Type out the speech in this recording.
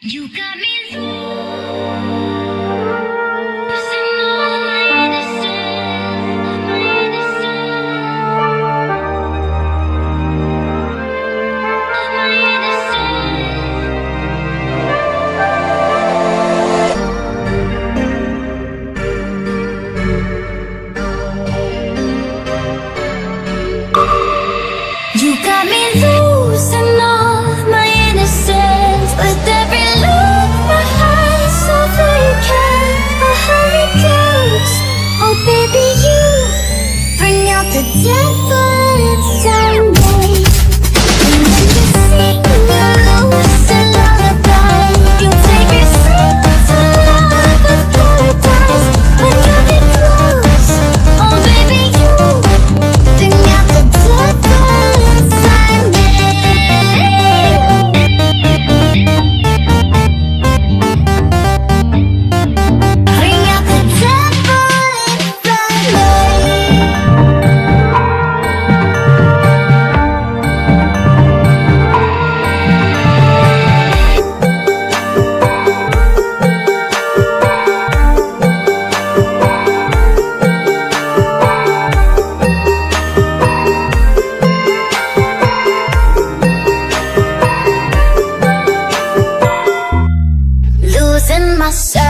You got me losing all my innocence, my You got me losing all my innocence with every look my heart so vacant. A hurry goes. Oh baby, you bring out the devil inside me. And when you sing your lucid lullaby, you take me straight to love of paradise. When you get close, oh baby, you bring out the devil inside me. Bring out the devil inside me. Losing myself.